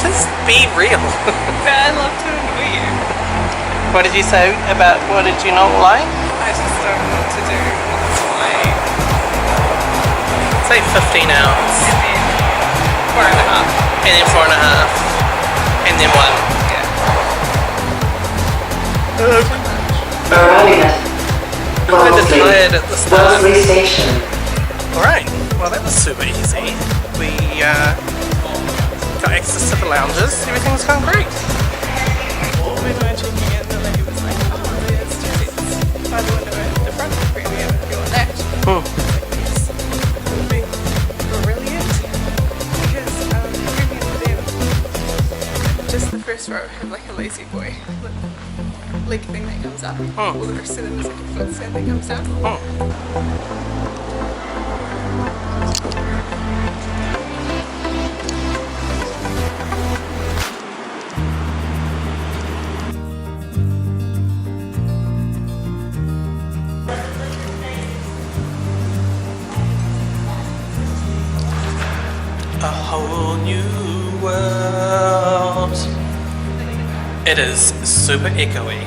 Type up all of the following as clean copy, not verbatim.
Just be real. But I love to annoy you. What did you say about what did you not like? I just don't know what to do. That's why. Say 15 hours. And then 4.5. And then 4.5. And then 1. Yeah. Arriving at I'm kind of tired at the start. Lavatory Station. Alright, well that was super easy. We got access to the lounges. Everything's going great. We were checking in, the lady was like, oh, there's two seats by the window at the front premium if you want that. Yes. It would be brilliant because premium for them, just the first row have like a lazy boy leg thing that comes up. All the rest of them is like a foot stand that comes down. A whole new world. It is super echoey.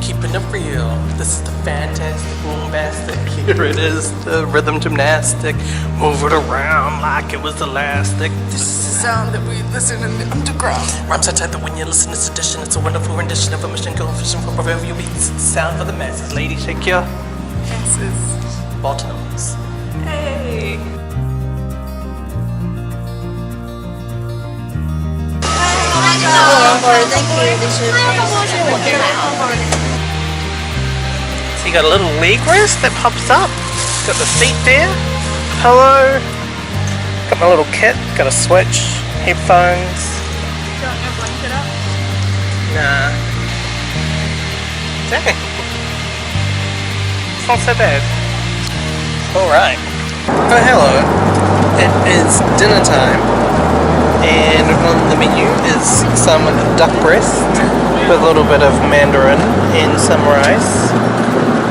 Keeping it real. This is the fantastic boombastic. Here it is, the rhythm gymnastic. Move it around like it was elastic. This is the sound that we listen in the underground. Rhymes so tight that when you listen to this edition, it's a wonderful rendition of a mission coefficient for proverbial beats. Sound for the masses. Lady, shake your Asses. bottoms. Hey. So you got a little leg rest that pops up. Got the seat there, pillow. Got my little kit. Got a switch, headphones. Don't you blanket up? Nah. Dang. It's not so bad. Alright. Oh hello. It is dinner time. And on the menu is some duck breast with a little bit of mandarin and some rice.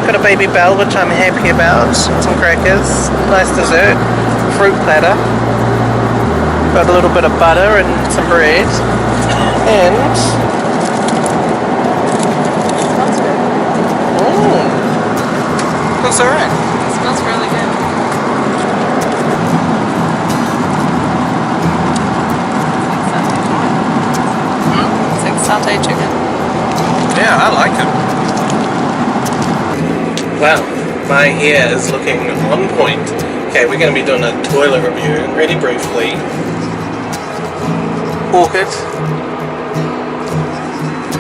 Got a baby bell, which I'm happy about. Some crackers, nice dessert, fruit platter. Got a little bit of butter and some bread. And looks alright. It smells really good. It's like satay chicken. Yeah, I like it. Wow, my hair is looking on point. Okay, we're going to be doing a toilet review really briefly. Orchid.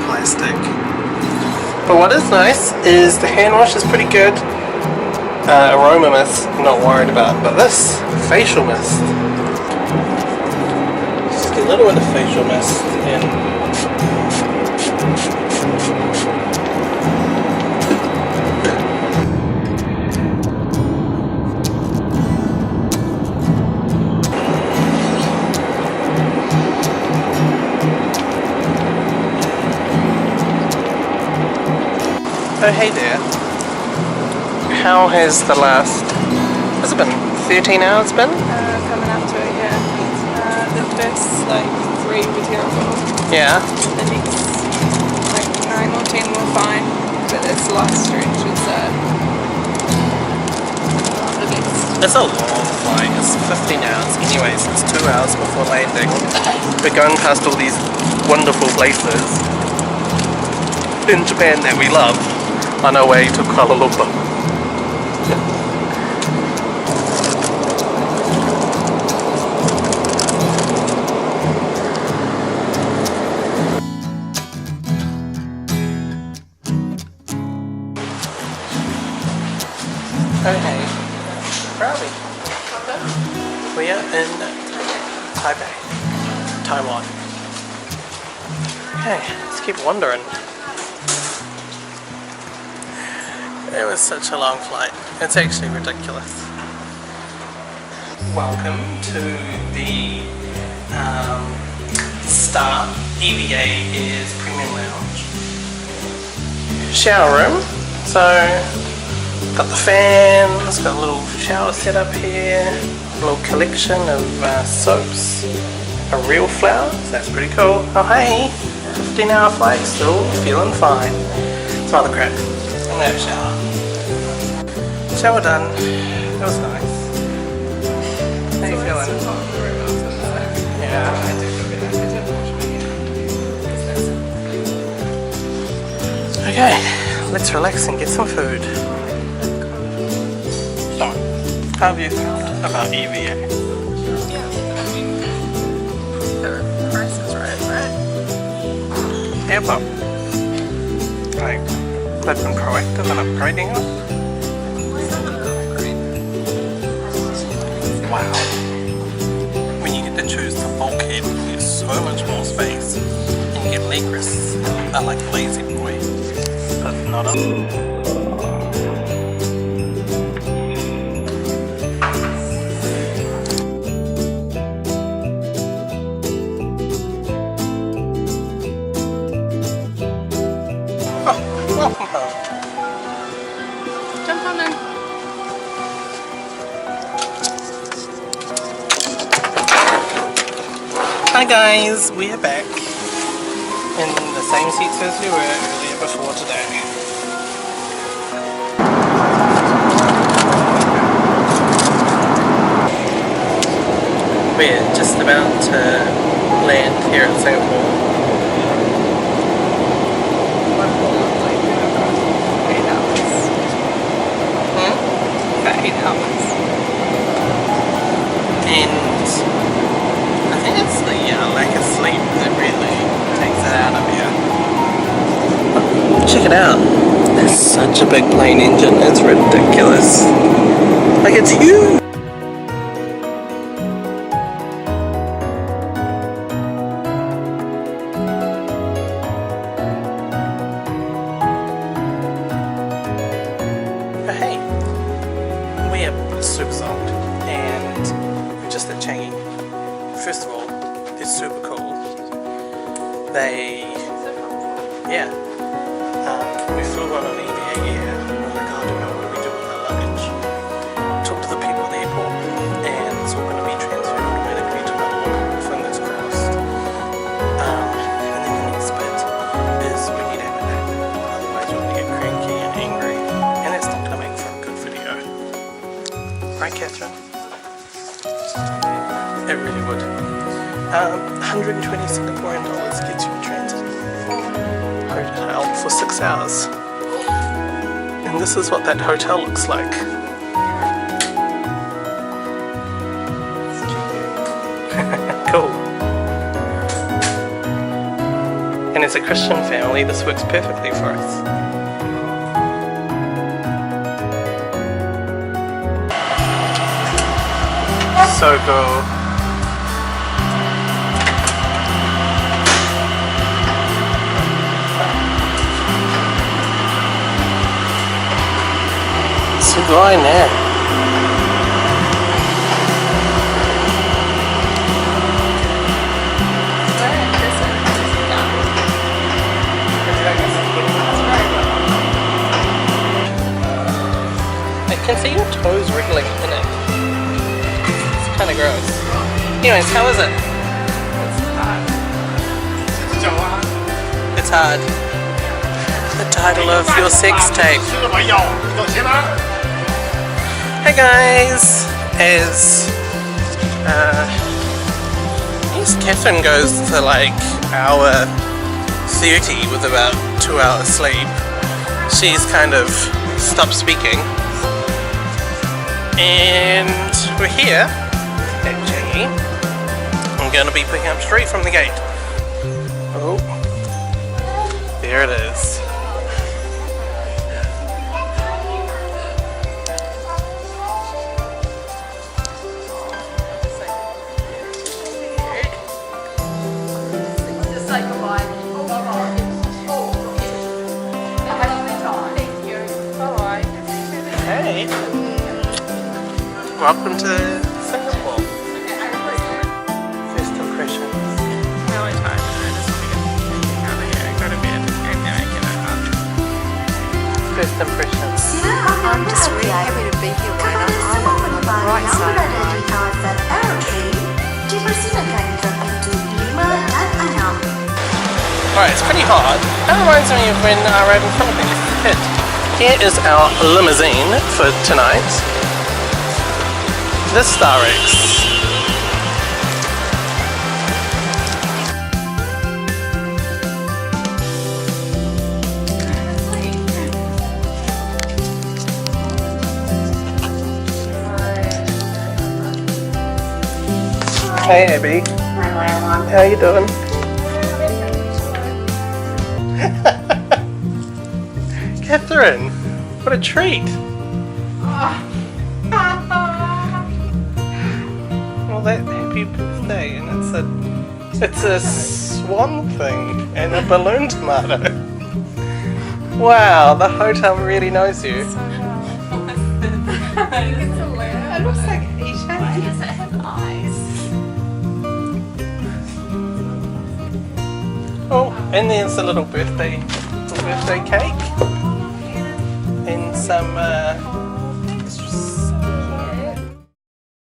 Plastic. But what is nice is the hand wash is pretty good. Aroma mist, I'm not worried about. But this, facial mist. Just get a little bit of facial mist in. Oh hey there. How has the last, has it been 13 hours been? Coming up to it, yeah. The first like 3 were terrible. Yeah. The next like 9 or 10 were fine, but this last stretch was the best. It's a long flight, it's 15 hours. Anyways, it's 2 hours before landing. We're going past all these wonderful places in Japan that we love on our way to Kuala Lumpur. Okay, where are we? We are in Taipei, Taiwan. Okay, let's keep wandering. It was such a long flight. It's actually ridiculous. Welcome to the Star EVA Air's Premium Lounge. Shower room. So Got the fans, got a little shower set up here, a little collection of soaps, a real flower, so that's pretty cool. Oh hey, 15-hour flight, still feeling fine. Some other crap. I'm gonna have a shower. Shower done. That was nice. How you feeling? Yeah. Okay, let's relax and get some food. So, how have you felt about EVA? Yeah, I mean, the price is right? Yeah, but like, they've been proactive in upgrading it. Wow. When you get to choose the bulkhead, you get so much more space. And you get leg rests. I like lazy boy. But not up. Oh, welcome home. Jump on in. Hi guys, we are back in the same seats as we were earlier before today. We're just about to land here in Singapore. One whole like 8 hours. About 8 hours. And I think it's the lack of sleep that really takes it out of you. Check it out. There's such a big plane engine, it's ridiculous. Like, it's huge! But hey, we are super sold, and we're just at Changi. First of all, they're super cool. We flew on an EVA Air. Oh my god, I don't know what do we do with our luggage. Talk to the people at the airport, and it's all going to be transferred automatically to our log, fingers crossed. And then the next bit is we need to have a nap, otherwise we're going to get cranky and angry, and it's not going to make for a good video. Right, Catherine? It really would. 120 Singaporean dollars gets you a transit hotel for 6 hours. And this is what that hotel looks like. Cool. And as a Christian family, this works perfectly for us. So cool. Going there. I can see your toes wriggling in it. It's kind of gross. Anyways, how is it? It's hard. The title of your sex tape. Hey guys! As Catherine goes to like hour 30 with about 2 hours sleep, she's kind of stopped speaking. And we're here at Changi. I'm going to be picking up straight from the gate. Oh, there it is. Hey, welcome to Singapore. First impressions. Really tired. I just want to get out of here and go to bed, and then I get up. First impressions. I I'm just really happy to be here when I'm on the right side of life. Alright, it's pretty hard. That reminds me of when I rode in Philippines as a kid. Here is our limousine for tonight. The Star-X. Hey Abby, how you doing? Catherine, what a treat! Well, that happy birthday, and it's a swan thing and a balloon tomato. Wow, the hotel really knows you. So it looks like Asia. Why does it have eyes? Oh, and there's a little birthday cake and some